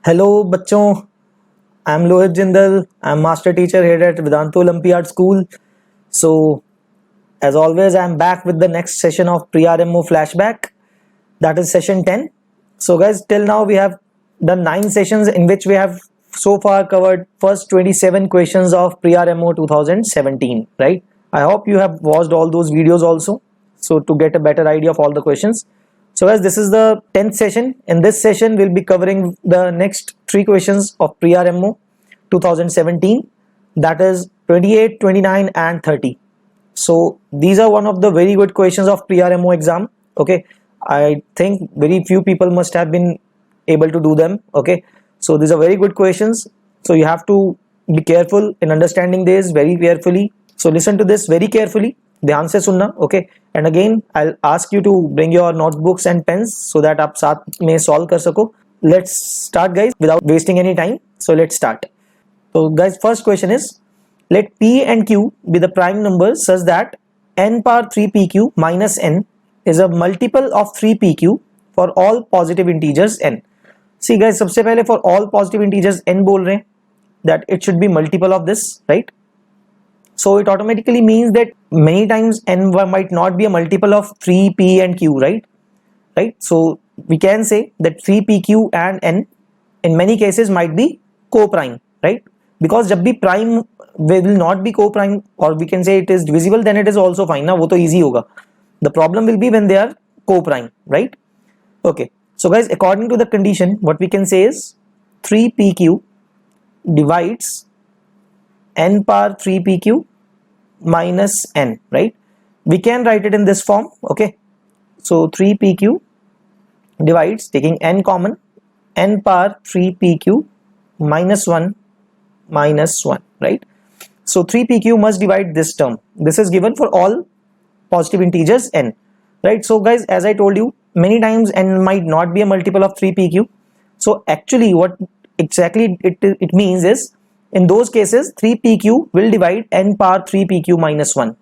Hello, bachon. I'm Lohit Jindal. I'm master teacher here at Vedantu Olympiad School. So, as always, I'm back with the next session of Pre-RMO flashback. That is session 10. So, guys, till now we have done 9 sessions in which we have so far covered first 27 questions of Pre-RMO 2017. Right? I hope you have watched all those videos also. So, to get a better idea of all the questions. So guys, this is the 10th session. In this session, we'll be covering the next 3 questions of Pre-RMO 2017. That is 28, 29 and 30. So these are one of the very good questions of Pre-RMO exam. Okay. I think very few people must have been able to do them. Okay. So these are very good questions. So you have to be careful in understanding this very carefully. So listen to this very carefully. ध्यान से सुनना. Okay, and again I'll ask you to bring your notebooks and pens so that आप साथ में solve कर सको. Let's start guys without wasting any time. So let's start. So guys, first question is, let P and Q be the prime numbers such that n power 3pq minus n is a multiple of 3pq for all positive integers n. See guys, सबसे पहले for all positive integers n बोल रहे हैं, that it should be multiple of this, right? So it automatically means that many times n might not be a multiple of 3p and q, right? So we can say that 3pq and n in many cases might be co-prime, right? Because जब भी prime will not be co-prime, or we can say it is divisible, then it is also fine ना, वो तो easy होगा. The problem will be when they are co-prime, right? Okay, so guys, according to the condition, what we can say is 3pq divides n power 3pq minus n, right? We can write it in this form. Okay, so 3pq divides, taking n common, n power 3pq minus 1 minus 1, right? So 3pq must divide this term. This is given for all positive integers n, right? So guys, as I told you, many times n might not be a multiple of 3pq. So actually what exactly it means is, in those cases 3pq will divide n power 3pq minus 1,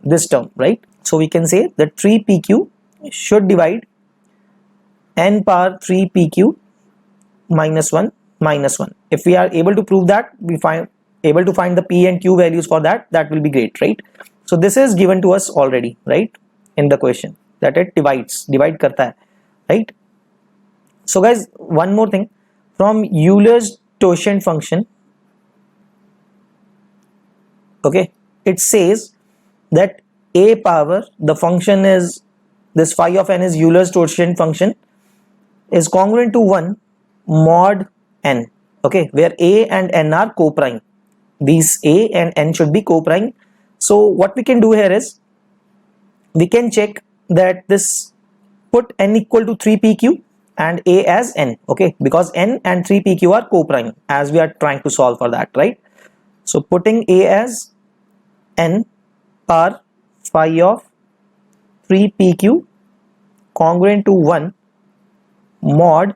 this term, right? So we can say that 3pq should divide n power 3pq minus 1. If we are able to prove that, we able to find the p and q values for that, that will be great, right? So this is given to us already, right, in the question, that it divide करता है, right? So guys, one more thing, from Euler's totient function, okay, it says that a power, the function is, this phi of n is Euler's totient function, is congruent to 1 mod n. Okay, where a and n are co-prime. These a and n should be co-prime. So what we can do here is, we can check that this, put n equal to 3pq and a as n. Okay, because n and 3pq are co-prime, as we are trying to solve for that, right? So putting a as n power phi of 3pq congruent to 1 mod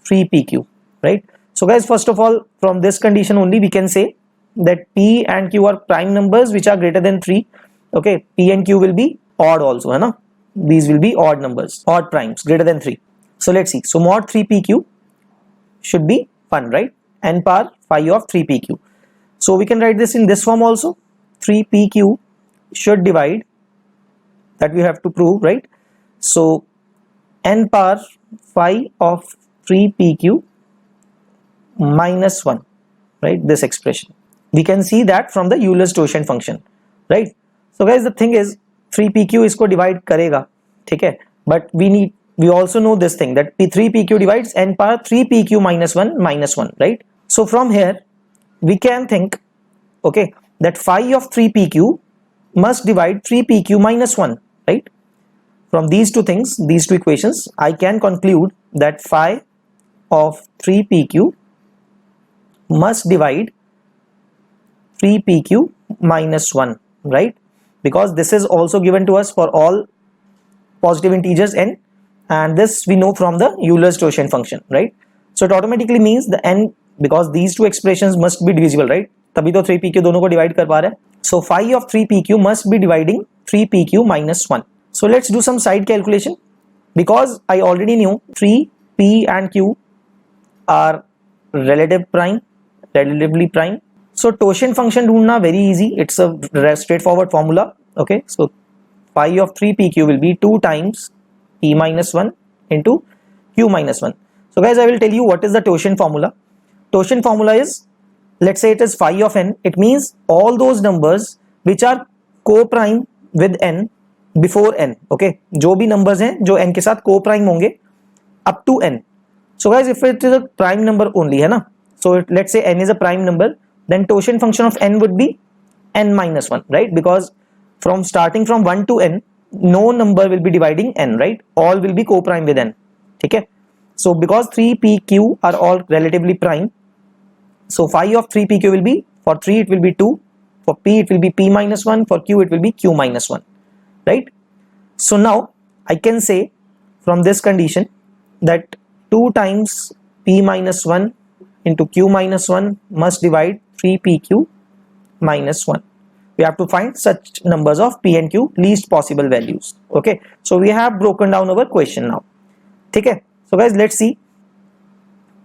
3pq, right? So guys, first of all, from this condition only we can say that p and q are prime numbers which are greater than 3. Okay, p and q will be odd also, hai na? These will be odd numbers, odd primes greater than 3. So let's see. So mod 3pq should be 1, right? N power phi of 3pq. So we can write this in this form also. 3pq should divide, that we have to prove, right? So n power phi of 3pq minus 1, right? This expression, we can see that from the Euler's totient function, right? So guys, the thing is 3pq इसको divide करेगा, ठीक है? But we also know this thing, that 3pq divides n power 3pq minus 1, right? So from here we can think, okay, that phi of 3pq must divide 3pq minus 1, right? From these two things, these two equations, I can conclude that phi of 3pq must divide 3pq minus 1, right? Because this is also given to us for all positive integers n, and this we know from the Euler's totient function, right? So it automatically means the n, because these two expressions must be divisible, right? तभी तो 3pq दोनों को divide कर पा रहा है. So phi of 3pq must be dividing 3pq minus 1. So let's do some side calculation. Because I already knew 3p and q are relatively prime. So totient function ढूंढना very easy, it's a straightforward formula. Okay, so phi of 3pq will be 2 times p minus 1 into q minus 1. So guys, I will tell you what is the totient formula. Totient formula is, let's say it is phi of n, it means all those numbers which are co-prime with n before n. Okay, जो भी numbers हैं जो n के साथ co-prime होंगे up to n. So guys, if it is a prime number only है ना, so let's say n is a prime number, then totient function of n would be n minus 1, right? Because from starting from 1 to n, no number will be dividing n, right? All will be co-prime with n. ठीक है? So because 3pq are all relatively prime, so phi of 3pq will be, for 3 it will be 2, for p it will be p minus 1, for q it will be q minus 1, right? So now I can say from this condition that 2 times p minus 1 into q minus 1 must divide 3pq minus 1. We have to find such numbers of p and q, least possible values. Okay, so we have broken down our question now. Okay, so guys, let's see.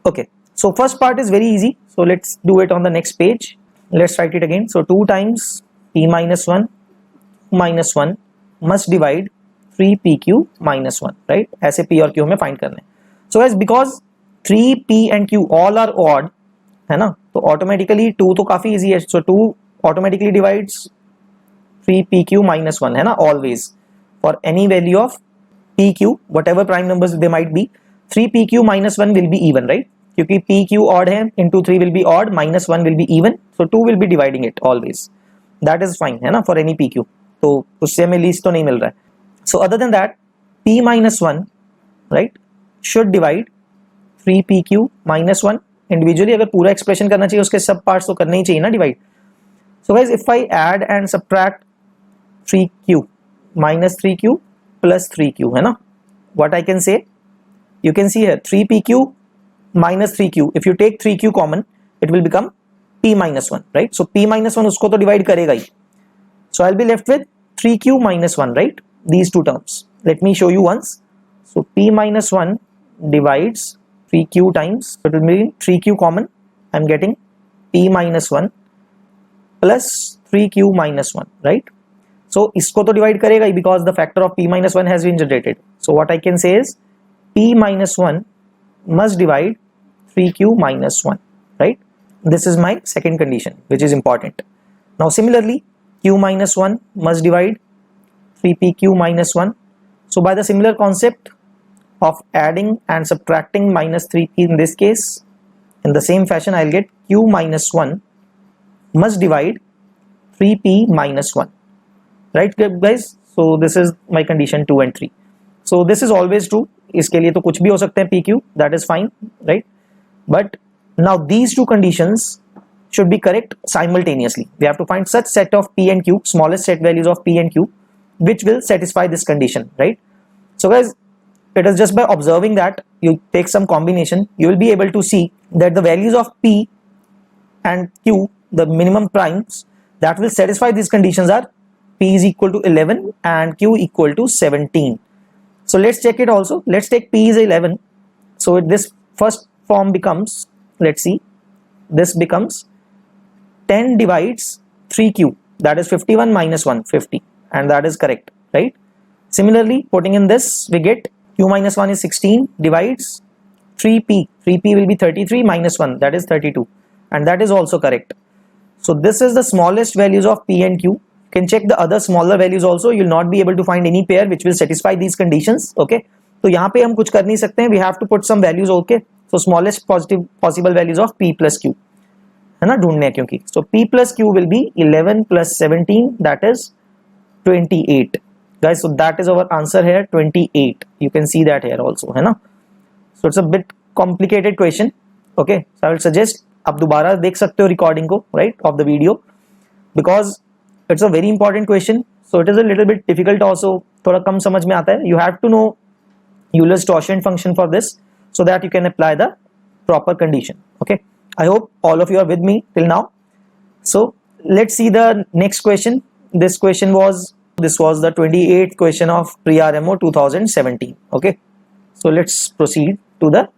Okay, so first part is very easy, so let's do it on the next page. Let's write it again. So 2 times p minus 1 minus 1 must divide 3pq minus 1, right? ऐसे p और q हमें find करने. So guys, because 3p and q all are odd है ना, तो automatically 2 तो काफी easy है, so 2 automatically divides 3pq minus 1 है ना, always for any value of pq, whatever prime numbers they might be, 3pq minus 1 will be even, right? क्योंकि pq odd है, into 3 will be odd, minus 1 will be even, so 2 will be dividing it always. That is fine है ना, for any pq, तो उससे हमें least तो नहीं मिल रहा है. So other than that, p minus 1, right, should divide 3pq minus 1 individually. अगर पूरा expression करना चाहिए, उसके सब parts तो करने ही चाहिए ना divide. So guys, if I add and subtract 3q minus 3q plus 3q है ना, what I can say, you can see here 3pq minus 3q, if you take 3q common, it will become p minus 1, right? So p minus 1 उसको तो divide करेगा ही, so I'll be left with 3q minus 1, right? These two terms, let me show you once. So p minus 1 divides 3q times, so it will be 3q common, I'm getting p minus 1 plus 3q minus 1, right? So इसको तो divide करेगा ही, because the factor of p minus 1 has been generated. So what I can say is p minus 1 must divide 3q minus 1, right? This is my second condition, which is important. Now similarly, q minus 1 must divide 3pq minus 1. So by the similar concept of adding and subtracting minus 3p in this case, in the same fashion I'll get q minus 1 must divide 3p minus 1, right guys? So this is my condition 2 and 3. So this is always true, इसके लिए तो कुछ भी हो सकते हैं pq, that is fine, right? But now these two conditions should be correct simultaneously. We have to find such set of p and q, smallest set values of p and q, which will satisfy this condition, right? So guys, it is just by observing that you take some combination, you will be able to see that the values of p and q, the minimum primes that will satisfy these conditions are p is equal to 11 and q equal to 17. So let's check it also. Let's take p is 11. So this first form becomes, let's see, this becomes 10 divides 3q, that is 51 minus 1, 50, and that is correct, right? Similarly, putting in this, we get q minus 1 is 16 divides 3p. 3p will be 33 minus 1, that is 32, and that is also correct. So this is the smallest values of p and q. You can check the other smaller values also. You will not be able to find any pair which will satisfy these conditions. Okay, तो यहाँ पे हम कुछ कर नहीं सकते हैं. We have to put some values. Okay, so smallest possible values of p plus q है ना ढूंढने हैं, क्योंकि so p plus q will be 11 plus 17, that is 28, guys. So that is our answer here, 28. You can see that here also है ना. So it's a bit complicated question. Okay, so I will suggest आप दोबारा देख सकते हो recording को, right, of the video, because it's a very important question. So it is a little bit difficult also, थोड़ा कम समझ में आता है. You have to know Euler's tangent function for this so that you can apply the proper condition. Okay, I hope all of you are with me till now. So let's see the next question. This was the 28th question of Pre-RMO 2017. Okay, so let's proceed to the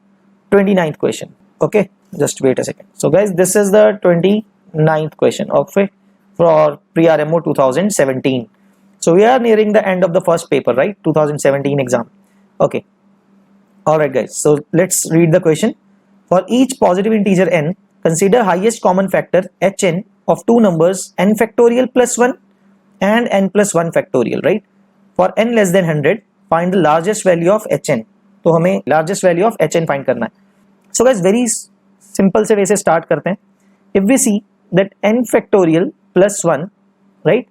29th question. Okay, just wait a second. So guys, this is the 29th question of for pre-RMO 2017. So we are nearing the end of the first paper, right? 2017 exam. Okay. Alright guys, so let's read the question. For each positive integer n, consider highest common factor hn of two numbers n factorial plus 1 and n plus 1 factorial, right? For n less than 100, find the largest value of hn. तो हमें largest value of hn find करना है. So guys, very simple से वैसे start करते हैं. If we see that n factorial plus 1, right,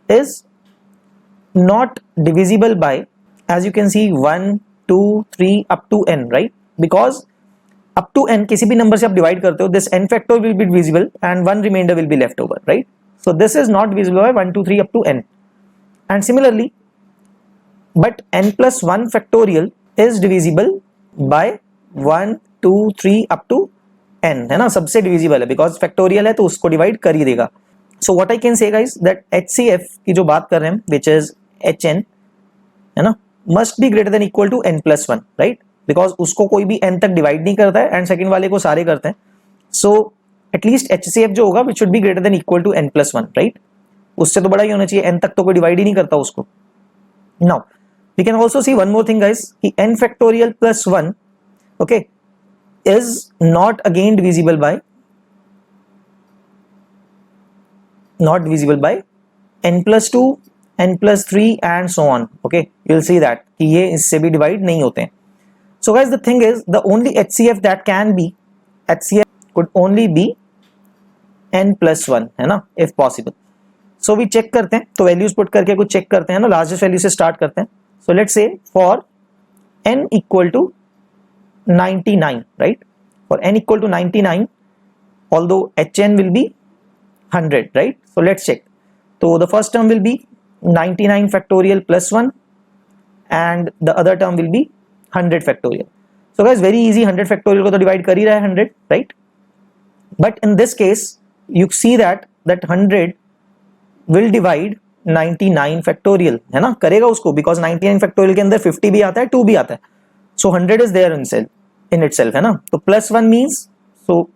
is not divisible by, as you can see, 1, 2, 3 up to n, right? Because up to n किसी भी number से आप divide करते हो, this n factor will be divisible and one remainder will be left over, right? So this is not divisible by 1, 2, 3 up to n. And similarly, but n plus 1 factorial is divisible by 1, 2, 3 up to n, है ना? सबसे divisible है because factorial है तो उसको divide कर ही देगा. So what I can say guys, that HCF की जो बात कर रहे हैं, which is hn, है ना, must be greater than equal to n plus 1, right? Because उसको कोई भी n तक divide नहीं करता है and second वाले को सारे करते हैं. So at least HCF जो होगा which should be greater than equal to n plus 1, right? उससे तो बड़ा ही होना चाहिए, n तक तो कोई divide ही नहीं करता उसको. Now we can also see one more thing guys, कि n factorial plus 1, okay, is not again divisible by n plus 2, n plus 3 and so on. Okay, you'll see that कि ये इससे भी divide नहीं होते हैं. So guys, the thing is, the only HCF that can be, HCF could only be n plus 1, है ना, if possible. So we check करते हैं, तो values put करके कुछ check करते हैं ना, largest value से start करते हैं. So let's say for n equal to 99, right? For n equal to 99, although hn will be 100, right? So let's check. So the first term will be 99 factorial plus 1 and the other term will be 100 factorial. So guys, very easy, 100 factorial को तो divide कर ही रहा है 100, right? But in this case, you see that 100 will divide 99 factorial, है ना, करेगा उसको, because 99 factorial के अंदर 50 भी आता है, 2 भी आता है. So 100 is there in itself, है ना. तो plus 1 means, so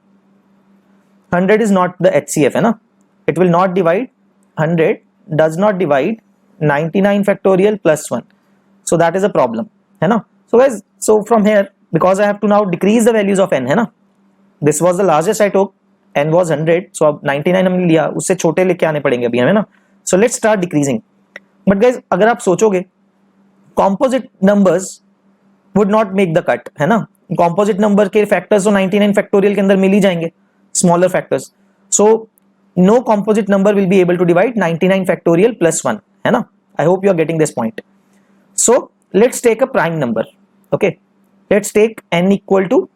100 is not the HCF, है ना. It will not divide, 100 does not divide 99 factorial plus 1. So that is a problem, है ना. So guys, so from here, because I have to now decrease the values of n, है ना. This was the largest I took, n was 100, so अब 99 हमने लिया, उससे छोटे लेके आने पड़ेंगे अभी हमें ना. So let's start decreasing. But guys, अगर आप सोचोगे, composite numbers would not make the cut, है ना. Composite number के factors तो 99 factorial के अंदर मिल ही जाएंगे, smaller factors. So no composite number will be able to divide 99 factorial plus 1, है ना. I hope you are getting this point. So let's take a prime number. Okay, let's take n equal to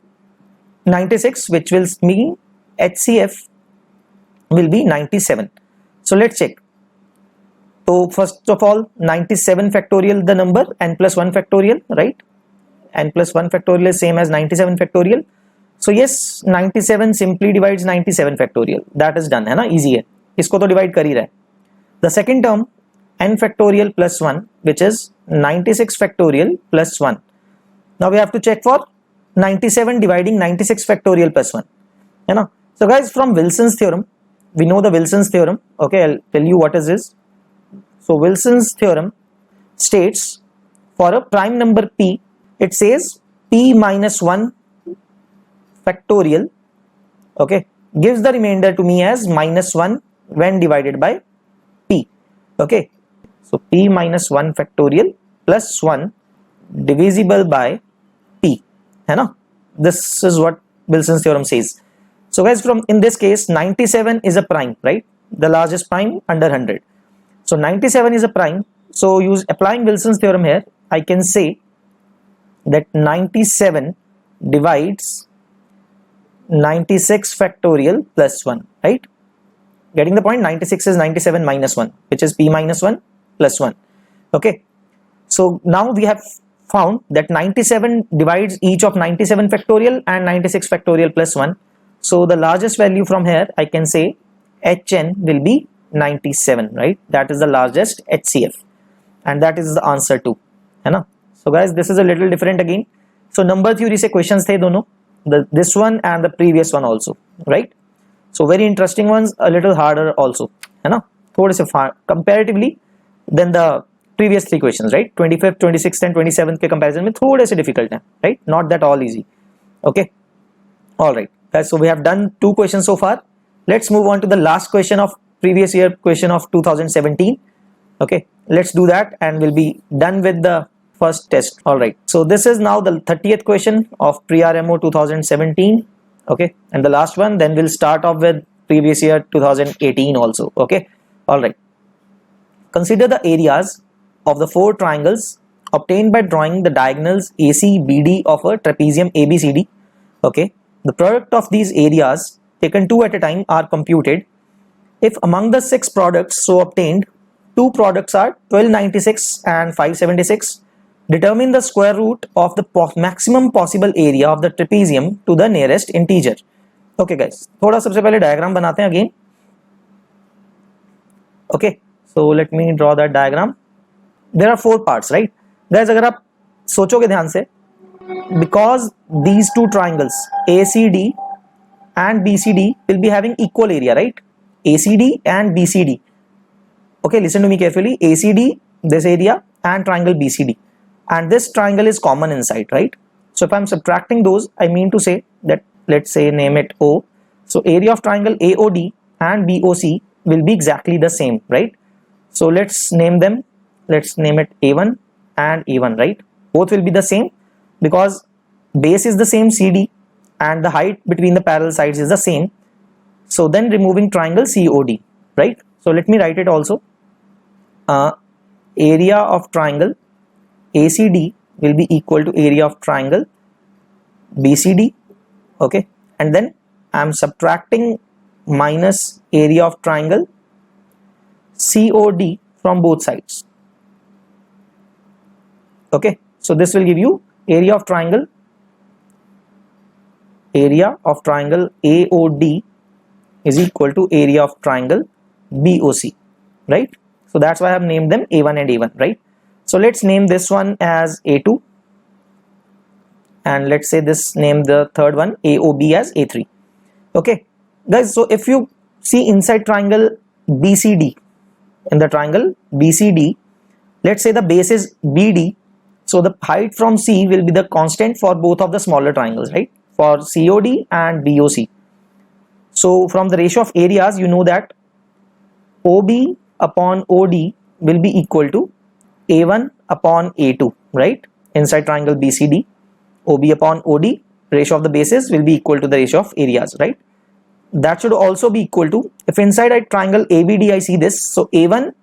96, which will mean HCF will be 97. So let's check. So first of all, 97 factorial the number, n plus 1 factorial, right? N plus 1 factorial is same as 97 factorial. So yes, 97 simply divides 97 factorial. That is done, है ना, easy है. इसको तो divide कर ही रहा है. The second term, n factorial plus 1, which is 96 factorial plus 1. Now we have to check for 97 dividing 96 factorial plus 1, है ना. So guys, from Wilson's theorem, we know the Wilson's theorem. Okay, I'll tell you what is this. So Wilson's theorem states for a prime number p, it says p minus 1 factorial, okay, gives the remainder to me as minus 1 when divided by p. Okay, so p minus 1 factorial plus 1 divisible by p, है ना. This is what Wilson's theorem says. So guys, from in this case 97 is a prime, right? The largest prime under 100. So 97 is a prime. So applying Wilson's theorem here, I can say that 97 divides 96 factorial plus 1, right? Getting the point? 96 is 97 minus 1, which is p minus 1 plus 1. Okay, so now we have found that 97 divides each of 97 factorial and 96 factorial plus 1. So the largest value from here, I can say hn will be 97, right? That is the largest HCF, and that is the answer too, है ना. So guys, this is a little different again. So number theory से questions थे दोनों, this one and the previous one also, right? So very interesting ones, a little harder also, है ना, थोड़े से comparatively than the previous three questions, right? 25th, 26th and 27th के comparison में थोड़े से difficult हैं, right? Not that all easy. Okay, all right guys, so we have done 2 questions so far. Let's move on to the last question of previous year question of 2017. Okay, let's do that and we'll be done with the first test. All right, so this is now the 30th question of Pre-RMO 2017. Okay, and the last one, then we'll start off with previous year 2018 also. Okay, all right, consider the areas of the 4 triangles obtained by drawing the diagonals AC BD of a trapezium ABCD. Okay, the product of these areas taken 2 at a time are computed. If among the 6 products so obtained, 2 products are 1296 and 576, determine the square root of the maximum possible area of the trapezium to the nearest integer. Okay guys, थोड़ा सबसे पहले diagram बनाते हैं again. Okay, so let me draw that diagram. There are 4 parts, right? Guys, अगर आप सोचोगे ध्यान से, because these 2 triangles ACD and BCD will be having equal area, right? ACD and BCD. Okay, listen to me carefully. ACD, this area, and triangle BCD, and this triangle is common inside, right? So if I'm subtracting those, I mean to say that, let's say name it O. So area of triangle AOD and BOC will be exactly the same, right? So let's name them. Let's name it A1 and A1, right? Both will be the same because base is the same CD and the height between the parallel sides is the same. So then removing triangle COD, right? So let me write it also. Area of triangle ACD will be equal to area of triangle BCD. Okay, and then I'm subtracting minus area of triangle COD from both sides. Okay, so this will give you area of triangle AOD is equal to area of triangle BOC, right? So that's why I have named them A1 and A1, right? So let's name this one as A2, and let's say this name the third one AOB as A3. Okay guys, so if you see inside triangle BCD, in the triangle BCD, let's say the base is BD, so the height from C will be the constant for both of the smaller triangles, right? For COD and BOC. So from the ratio of areas, you know that OB upon OD will be equal to A1 upon A2, right? Inside triangle BCD, OB upon OD, ratio of the bases will be equal to the ratio of areas, right? That should also be equal to, if inside a triangle ABD I see this, so A1,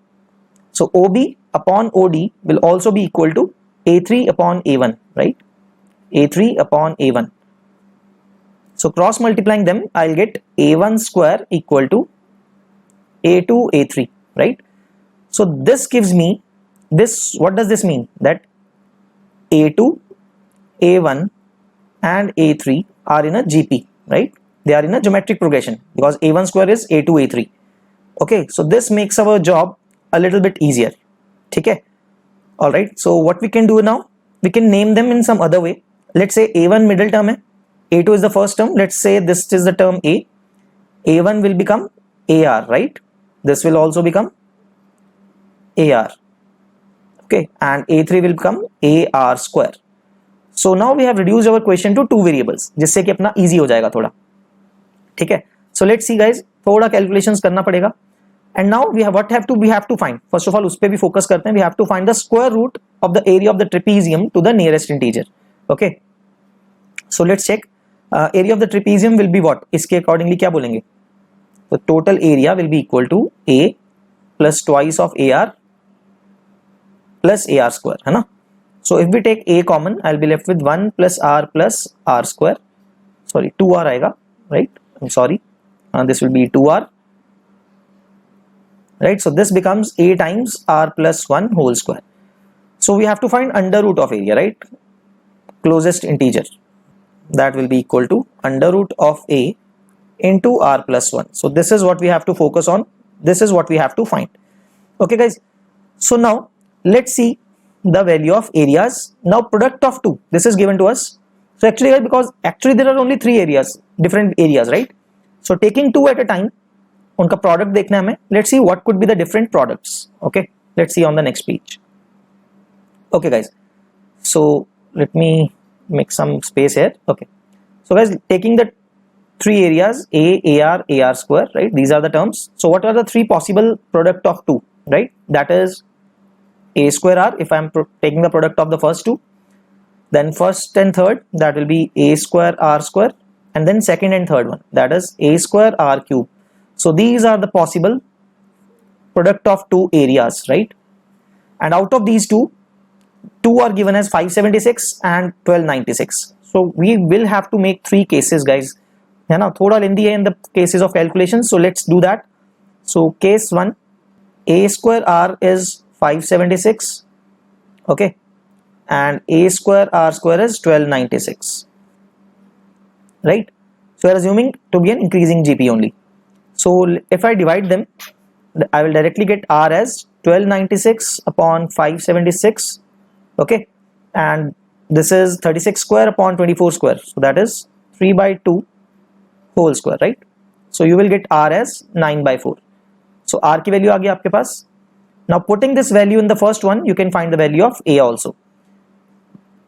so OB upon OD will also be equal to A3 upon A1, right? A3 upon A1. So cross multiplying them, I'll get A1 square equal to A2 A3, right? So this gives me this. What does this mean? That A2, A1 and A3 are in a GP, right? They are in a geometric progression because A1 square is A2 A3. Okay, so this makes our job a little bit easier. Okay, all right, so what we can do now, we can name them in some other way. Let's say A1 middle term hai, A2 is the first term. Let's say this is the term A. A1 will become AR, right? This will also become AR. Okay, and A3 will become AR square. So now we have reduced our question to 2 variables, जिससे कि अपना easy हो जाएगा थोड़ा. ठीक है? So let's see guys, थोड़ा calculations करना पड़ेगा. And now we have to find. First of all, उस पे भी focus करते हैं. We have to find the square root of the area of the trapezium to the nearest integer. Okay. So let's check. Area of the trapezium will be what? इसके accordingly क्या बोलेंगे? The total area will be equal to A plus twice of AR plus AR square, है ना? So if we take A common, I'll be left with 1 plus R square. Sorry, 2R आएगा, right? I'm sorry. This will be 2R. Right, so this becomes A times R plus 1 whole square. So we have to find under root of area, right? Closest integer. That will be equal to under root of A into R plus 1. So this is what we have to focus on. This is what we have to find. Okay guys. So now let's see the value of areas. Now product of 2. This is given to us. So actually guys, because actually there are only three areas, different areas, right? So taking two at a time, उनका product देखना है हमें. Let's see what could be the different products. Okay, let's see on the next page. Okay guys, so let me make some space here. Okay, so guys, taking the three areas A, AR, AR square, right? These are the terms. So what are the three possible product of two, right? That is A square R if I am taking the product of the first two. Then first and third, that will be A square R square, and then second and third one, that is A square R cube. So these are the possible product of two areas, right? And out of these two are given as 576 and 1296. So we will have to make three cases guys, है ना, थोड़ा लेंदी है in the cases of calculation. So let's do that. So case 1, A square R is 576, okay, and A square R square is 1296, right? So we are assuming to be an increasing GP only. So if I divide them, I will directly get R as 1296 upon 576, okay, and this is 36 square upon 24 square, so that is 3 by 2 whole square, right? So you will get R as 9 by 4. So R की value आ गई आपके पास. Now putting this value in the first one, you can find the value of A also.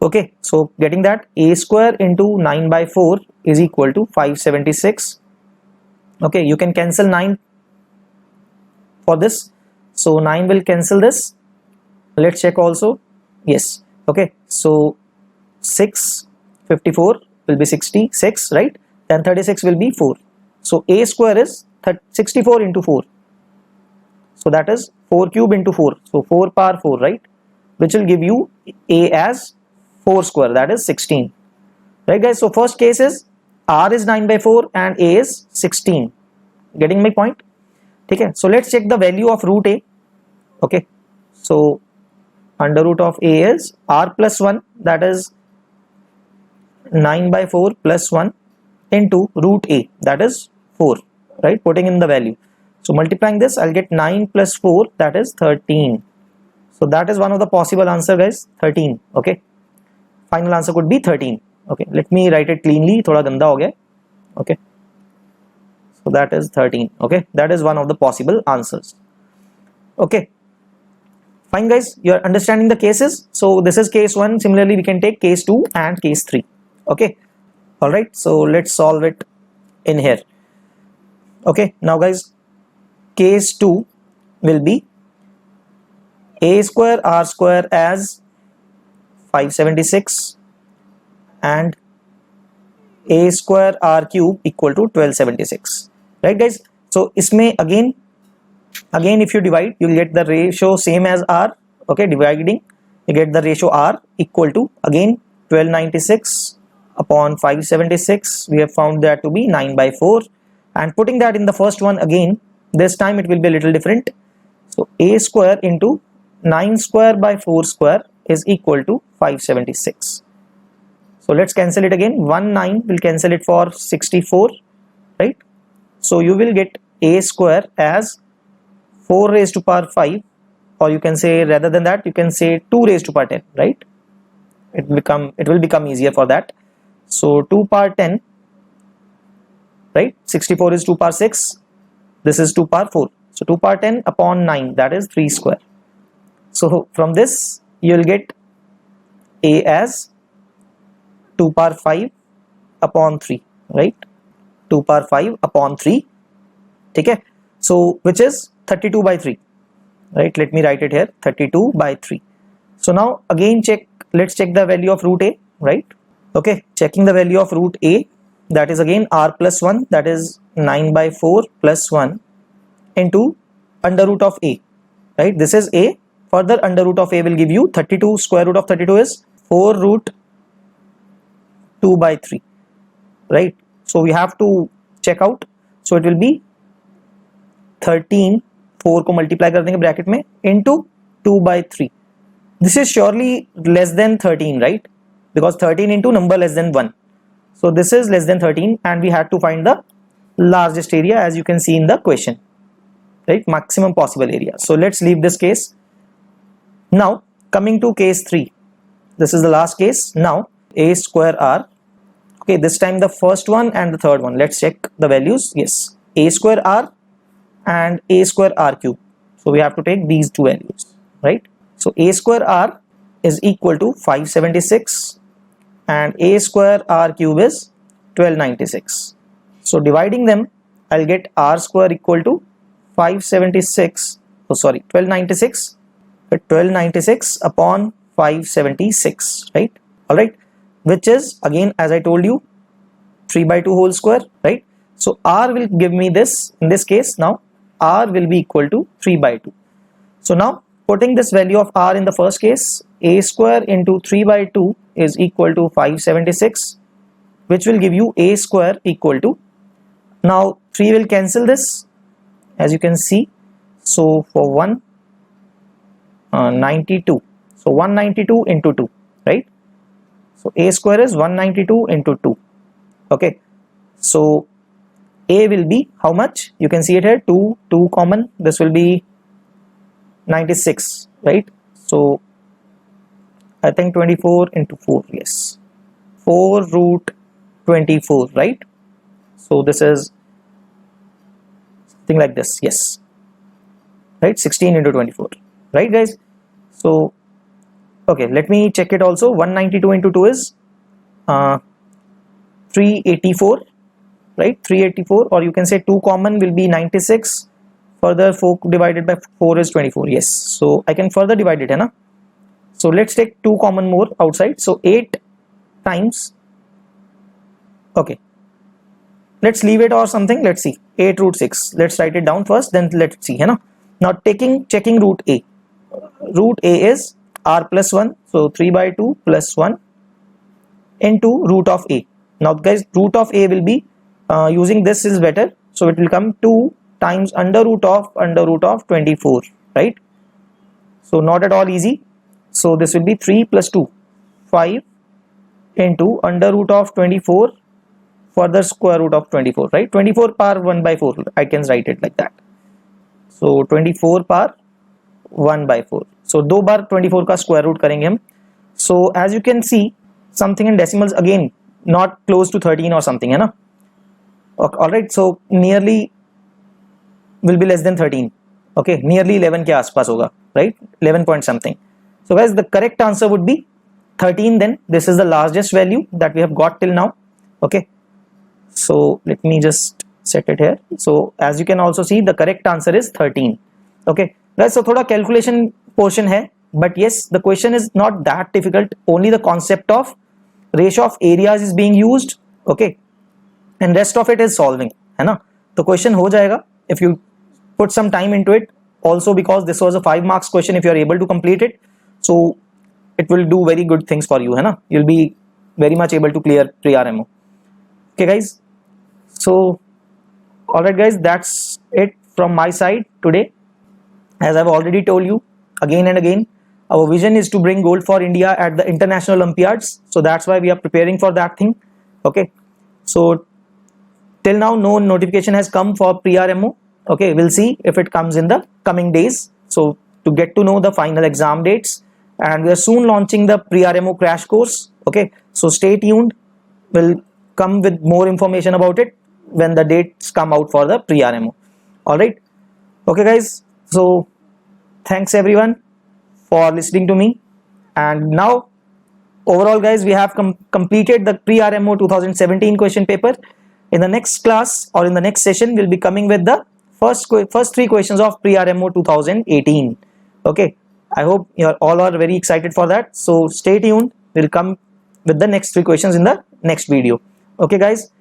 Okay, so getting that, A square into 9 by 4 is equal to 576. Okay, you can cancel 9 for this. So 9 will cancel this. Let's check also. Yes. Okay, so 6, 54 will be 66, right? Then 36 will be 4. So A square is 64 into 4. So that is 4 cube into 4. So 4 power 4, right? Which will give you A as 4 square, that is 16. Right guys, so first case is R is 9 by 4 and A is 16. Getting my point? Okay, so let's check the value of root A. Okay, so under root of A is R plus 1, that is 9 by 4 plus 1 into root A, that is 4, right? Putting in the value. So multiplying this, I'll get 9 plus 4, that is 13. So that is one of the possible answer guys, 13. Okay, final answer could be 13. Okay, let me write it cleanly, thoda ganda ho gaya. Okay, so that is 13. Okay, that is one of the possible answers. Okay, fine guys, you are understanding the cases. So this is case 1. Similarly we can take case 2 and case 3. Okay, all right, so let's solve it in here. Okay, now guys, case 2 will be A square R square as 576 and A square R cube equal to 1276, right guys? So isme again if you divide, you will get the ratio same as R. Okay, dividing, you get the ratio R equal to again 1296 upon 576. We have found that to be 9 by 4, and putting that in the first one again, this time it will be a little different. So A square into 9 square by 4 square is equal to 576. So let's cancel it again. 1 9 will cancel it for 64, right? So you will get A square as 4 raised to power 5, or you can say, rather than that, you can say 2 raised to power 10, right? It will become easier for that. So 2 power 10, right? 64 is 2 power 6. This is 2 power 4. So 2 power 10 upon 9, that is 3 square. So from this you will get A as 2 power 5 upon 3, right? 2 power 5 upon 3. Okay, so which is 32 by 3, right? Let me write it here, 32 by 3. So now again let's check the value of root A, right? Okay, checking the value of root A, that is again R plus 1, that is 9 by 4 plus 1 into under root of A, right? This is A. Further under root of A will give you 32. Square root of 32 is 4 root 2 by 3, right? So we have to check out. So it will be 13, 4 को multiply कर देंगे bracket में, into 2 by 3. This is surely less than 13, right? Because 13 into number less than 1. So this is less than 13, and we had to find the largest area, as you can see in the question, right? Maximum possible area. So let's leave this case. Now coming to case 3, this is the last case. Now A square R Okay, this time the first one and the third one. Let's check the values. Yes, a square r and a square r cube. So we have to take these two values, right? So a square r is equal to 576 and a square r cube is 1296. So dividing them, I'll get r square equal to 576, oh sorry, 1296, 1296 upon 576, right? All right, which is again, as I told you, 3 by 2 whole square, right? So r will give me this, in this case now r will be equal to 3 by 2. So now putting this value of r in the first case, a square into 3 by 2 is equal to 576, which will give you a square equal to, now 3 will cancel this, as you can see. So for 192, so 192 into 2, right? So a square is 192 into 2. Okay, so a will be how much? You can see it here, 2 common, this will be 96, right? So I think 24 into 4, yes, 4 root 24, right? So this is something like this, yes, right? 16 into 24, right guys? So okay, let me check it also. 192 into 2 is 384, right? 384, or you can say 2 common will be 96, further 4 divided by 4 is 24, yes. So I can further divide it, hai na? So let's take 2 common more outside, so 8 times, okay, let's leave it or something, let's see, 8 root 6, let's write it down first, then let's see, hai na? Now checking root a is r plus 1, so 3 by 2 plus 1 into root of a. Now guys, root of a will be using this is better, so it will come 2 times under root of 24, right? So not at all easy. So this will be 3 plus 2, 5 into under root of 24 further square root of 24, right? 24 power 1 by 4, I can write it like that. So 24 power 1 by 4. So 2 बार 24 का square root करेंगे हम. So as you can see, something in decimals again, not close to 13 or something, है ना? Okay, all right. So nearly will be less than 13. Okay, nearly 11 के आसपास होगा, right? 11 point something. So guys, the correct answer would be 13. Then this is the largest value that we have got till now. Okay, so let me just set it here. So as you can also see, the correct answer is 13. Okay guys, so थोड़ा calculation portion है, but yes, the question is not that difficult. Only the concept of ratio of areas is being used. Okay, and rest of it is solving, है ना? तो question हो जाएगा if you put some time into it. Also because this was a 5 marks question, if you are able to complete it, so it will do very good things for you, है ना? You'll be very much able to clear pre-RMO. Okay guys, so alright guys, that's it from my side today. As I've already told you again and again, our vision is to bring gold for India at the international Olympiads, so that's why we are preparing for that thing. Okay, so till now no notification has come for pre-RMO. Okay, we'll see if it comes in the coming days, so to get to know the final exam dates, and we are soon launching the pre-RMO crash course. Okay, so stay tuned, we'll come with more information about it when the dates come out for the pre-RMO. All right, okay guys, so thanks everyone for listening to me. And now overall guys, we have completed the pre-RMO 2017 question paper. In the next class or in the next session, we'll be coming with the first 3 questions of pre-RMO 2018. Okay, I hope you all are very excited for that, so stay tuned, we'll come with the next 3 questions in the next video. Okay guys,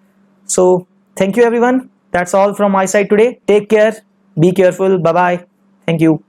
so thank you everyone, that's all from my side today. Take care, be careful, bye bye, thank you.